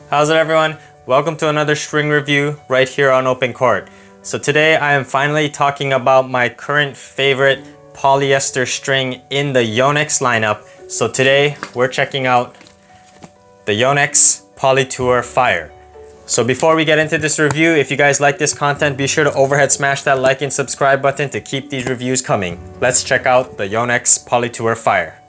How's it, everyone? Welcome to another string review right here on OpenCourt. So today I am finally talking about my current favorite polyester string in the Yonex lineup. So today we're checking out the Yonex PT Fire. So before we get into this review, if you guys like this content, be sure to overhead smash that like and subscribe button to keep these reviews coming. Let's check out the Yonex PT Fire.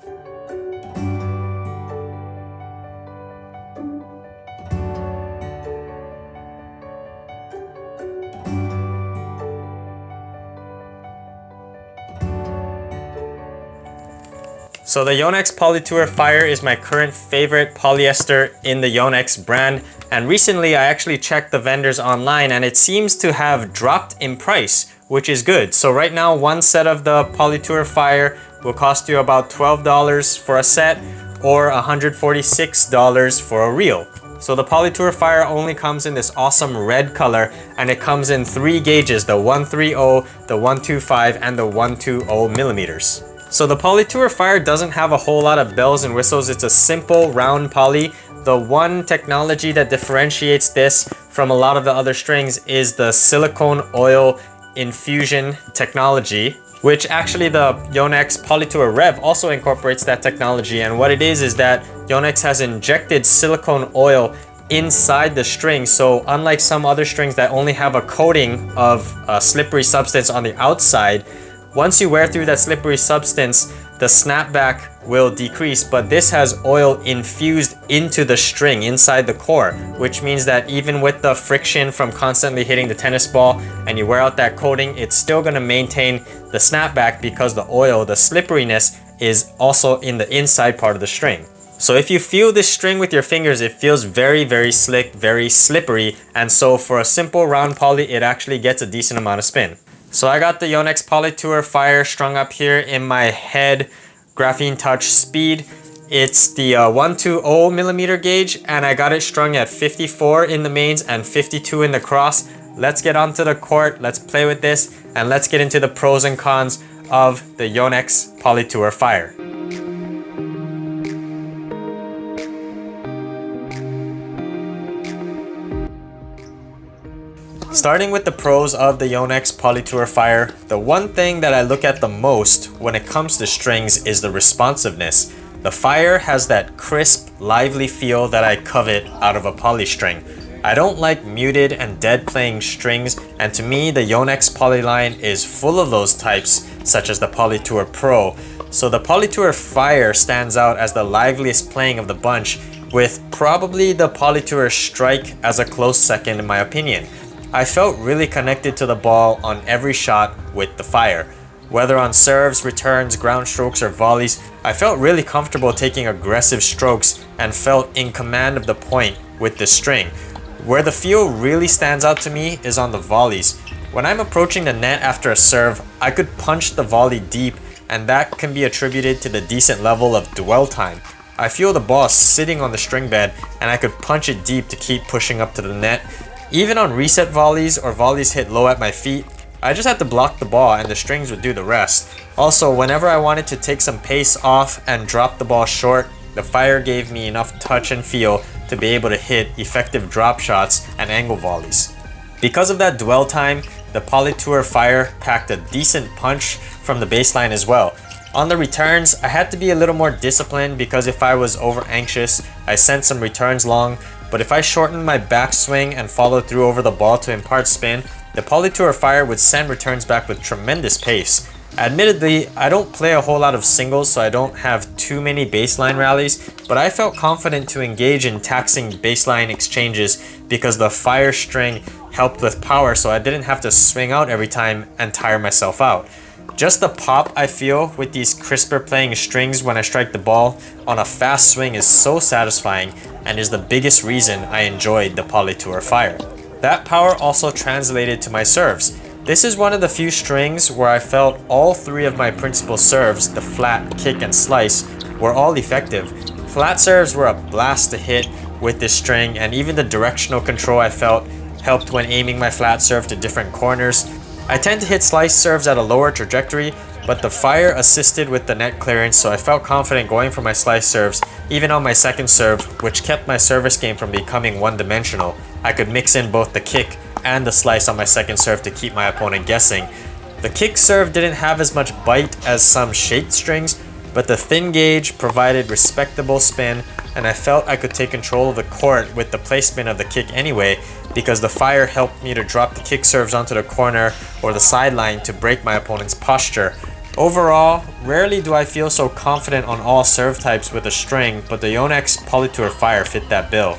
So the Yonex PT Fire is my current favorite polyester in the Yonex brand, and recently I actually checked the vendors online and it seems to have dropped in price, which is good. So right now one set of the PT Fire will cost you about $12 for a set or $146 for a reel. So the PT Fire only comes in this awesome red color, and it comes in 3 gauges, the 130, the 125, and the 120 millimeters. So the PT Fire doesn't have a whole lot of bells and whistles. It's a simple round poly. The one technology that differentiates this from a lot of the other strings is the silicone oil infusion technology, which actually the Yonex PT Rev also incorporates that technology. And what it is that Yonex has injected silicone oil inside the string. So unlike some other strings that only have a coating of a slippery substance on the outside, once you wear through that slippery substance, the snapback will decrease, but this has oil infused into the string inside the core, which means that even with the friction from constantly hitting the tennis ball and you wear out that coating, it's still going to maintain the snapback because the oil, the slipperiness, is also in the inside part of the string. So if you feel this string with your fingers, it feels very, very slick, very slippery, and so for a simple round poly, it actually gets a decent amount of spin. So I got the Yonex PT Fire strung up here in my head Graphene Touch Speed. It's the 120 millimeter gauge, and I got it strung at 54 in the mains and 52 in the cross. Let's get onto the court, let's play with this, and let's get into the pros and cons of the Yonex PT Fire. Starting with the pros of the Yonex PT Fire, the one thing that I look at the most when it comes to strings is the responsiveness. The Fire has that crisp, lively feel that I covet out of a poly string. I don't like muted and dead playing strings, and to me the Yonex poly line is full of those types, such as the PT Pro. So the PT Fire stands out as the liveliest playing of the bunch, with probably the PT Strike as a close second in my opinion. I felt really connected to the ball on every shot with the Fire. Whether on serves, returns, ground strokes, or volleys, I felt really comfortable taking aggressive strokes and felt in command of the point with this string. Where the feel really stands out to me is on the volleys. When I'm approaching the net after a serve, I could punch the volley deep, and that can be attributed to the decent level of dwell time. I feel the ball sitting on the string bed, and I could punch it deep to keep pushing up to the net. Even on reset volleys or volleys hit low at my feet, I just had to block the ball and the strings would do the rest. Also, whenever I wanted to take some pace off and drop the ball short, the Fire gave me enough touch and feel to be able to hit effective drop shots and angle volleys. Because of that dwell time, the PT Fire packed a decent punch from the baseline as well. On the returns, I had to be a little more disciplined because if I was over anxious, I sent some returns long. But if I shortened my backswing and followed through over the ball to impart spin, the PT Fire would send returns back with tremendous pace. Admittedly, I don't play a whole lot of singles, so I don't have too many baseline rallies, but I felt confident to engage in taxing baseline exchanges because the Fire string helped with power, so I didn't have to swing out every time and tire myself out. Just the pop I feel with these crisper playing strings when I strike the ball on a fast swing is so satisfying and is the biggest reason I enjoyed the PT Fire. That power also translated to my serves. This is one of the few strings where I felt all 3 of my principal serves, the flat, kick, and slice, were all effective. Flat serves were a blast to hit with this string, and even the directional control I felt helped when aiming my flat serve to different corners. I tend to hit slice serves at a lower trajectory, but the Fire assisted with the net clearance, so I felt confident going for my slice serves, even on my second serve, which kept my service game from becoming one-dimensional. I could mix in both the kick and the slice on my second serve to keep my opponent guessing. The kick serve didn't have as much bite as some shaped strings, but the thin gauge provided respectable spin, and I felt I could take control of the court with the placement of the kick anyway, because the Fire helped me to drop the kick serves onto the corner or the sideline to break my opponent's posture. Overall, rarely do I feel so confident on all serve types with a string, but the Yonex Polytour Fire fit that bill.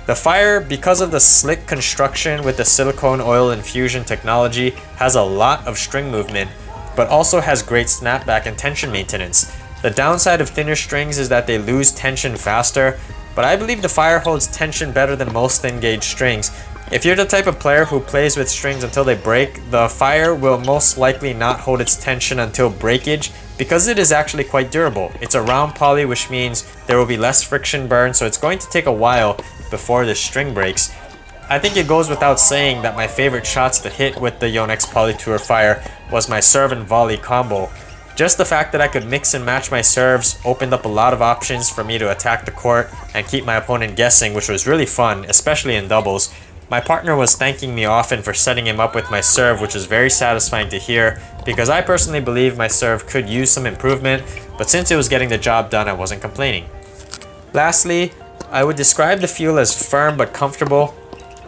The Fire, because of the slick construction with the silicone oil infusion technology, has a lot of string movement, but also has great snapback and tension maintenance. The downside of thinner strings is that they lose tension faster, but I believe the Fire holds tension better than most thin gauge strings. If you're the type of player who plays with strings until they break, the Fire will most likely not hold its tension until breakage because it is actually quite durable. It's a round poly, which means there will be less friction burn, so it's going to take a while before the string breaks. I think it goes without saying that my favorite shots to hit with the Yonex Polytour Fire was my serve and volley combo. Just the fact that I could mix and match my serves opened up a lot of options for me to attack the court and keep my opponent guessing, which was really fun, especially in doubles. My partner was thanking me often for setting him up with my serve, which is very satisfying to hear because I personally believe my serve could use some improvement, but since it was getting the job done, I wasn't complaining. Lastly, I would describe the feel as firm but comfortable.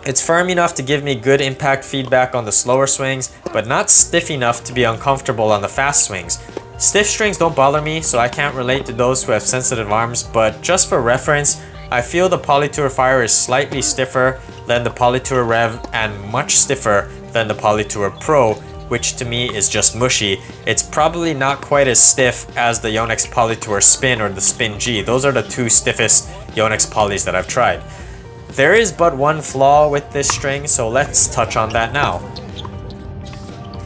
It's firm enough to give me good impact feedback on the slower swings, but not stiff enough to be uncomfortable on the fast swings. Stiff strings don't bother me, so I can't relate to those who have sensitive arms, but just for reference, I feel the Polytour Fire is slightly stiffer than the Polytour Rev and much stiffer than the Polytour Pro, which to me is just mushy. It's probably not quite as stiff as the Yonex Polytour Spin or the Spin G. Those are the two stiffest Yonex polys that I've tried. There is but one flaw with this string, so let's touch on that now.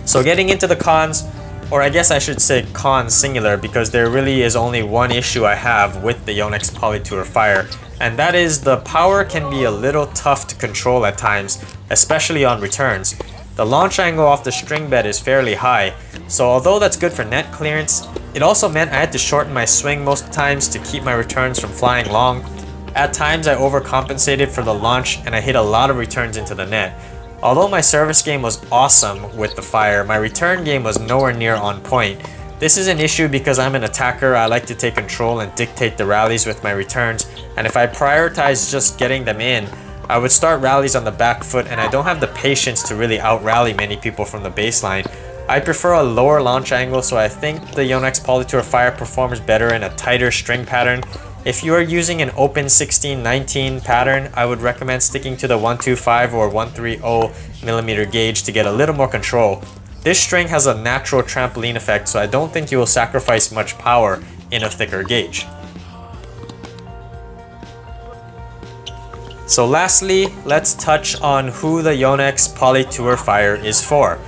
So getting into the cons, or I guess I should say cons singular, because there really is only one issue I have with the Yonex Polytour Fire, and that is the power can be a little tough to control at times, especially on returns. The launch angle off the string bed is fairly high, so although that's good for net clearance, it also meant I had to shorten my swing most times to keep my returns from flying long. At times I overcompensated for the launch and I hit a lot of returns into the net. Although my service game was awesome with the Fire, my return game was nowhere near on point. This is an issue because I'm an attacker. I like to take control and dictate the rallies with my returns, and if I prioritize just getting them in, I would start rallies on the back foot and I don't have the patience to really out-rally many people from the baseline. I prefer a lower launch angle, so I think the Yonex Polytour Fire performs better in a tighter string pattern. If you are using an open 16-19 pattern, I would recommend sticking to the 125 or 130mm gauge to get a little more control. This string has a natural trampoline effect, so I don't think you will sacrifice much power in a thicker gauge. So lastly, let's touch on who the Yonex Polytour Fire is for.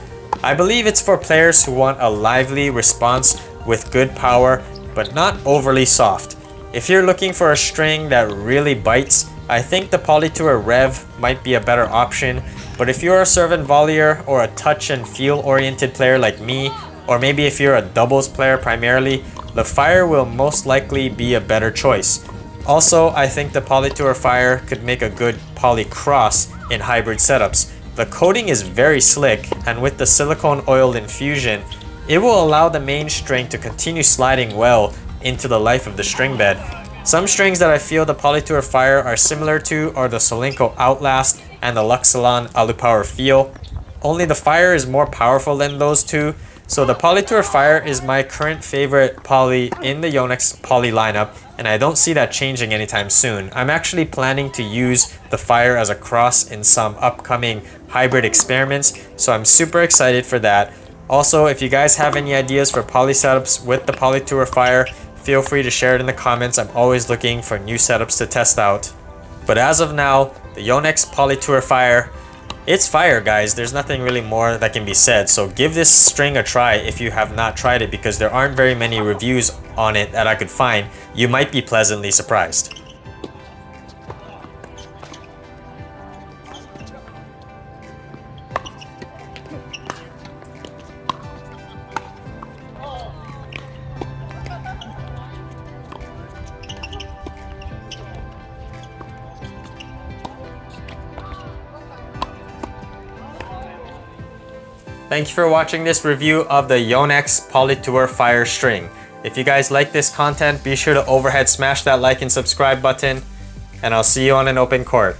I believe it's for players who want a lively response with good power, but not overly soft. If you're looking for a string that really bites, I think the Polytour Rev might be a better option, but if you're a serve and volleyer or a touch and feel oriented player like me, or maybe if you're a doubles player primarily, the Fire will most likely be a better choice. Also, I think the Polytour Fire could make a good poly cross in hybrid setups. The coating is very slick, and with the silicone oil infusion, it will allow the main string to continue sliding well into the life of the string bed. Some strings that I feel the Polytour Fire are similar to are the Solinco Outlast and the Luxilon Alupower Feel. Only the Fire is more powerful than those two, so the Polytour Fire is my current favorite poly in the Yonex poly lineup, and I don't see that changing anytime soon. I'm actually planning to use the Fire as a cross in some upcoming hybrid experiments, so I'm super excited for that. Also, if you guys have any ideas for poly setups with the Polytour Fire, feel free to share it in the comments. I'm always looking for new setups to test out. But as of now, the Yonex Polytour Fire, it's fire, guys. There's nothing really more that can be said, so give this string a try if you have not tried it, because there aren't very many reviews on it that I could find. You might be pleasantly surprised. Thank you for watching this review of the Yonex Polytour Fire string. If you guys like this content, be sure to overhead smash that like and subscribe button, and I'll see you on an open court.